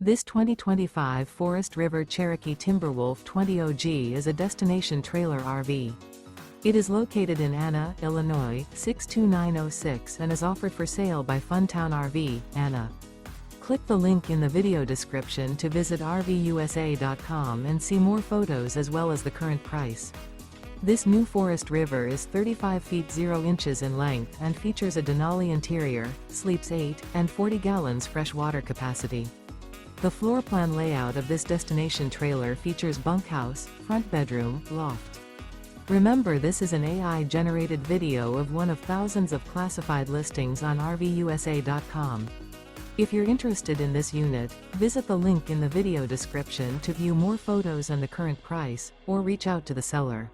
This 2025 Forest River Cherokee Timberwolf 20 OG is a destination trailer RV. It is located in Anna, Illinois, 62906 and is offered for sale by Funtown RV, Anna. Click the link in the video description to visit RVUSA.com and see more photos as well as the current price. This new Forest River is 35 feet 0 inches in length and features a DENALI interior, sleeps 8, and 40 gallons fresh water capacity. The floor plan layout of this destination trailer features bunkhouse, front bedroom, loft. Remember, this is an AI-generated video of one of thousands of classified listings on RVUSA.com. If you're interested in this unit, visit the link in the video description to view more photos and the current price, or reach out to the seller.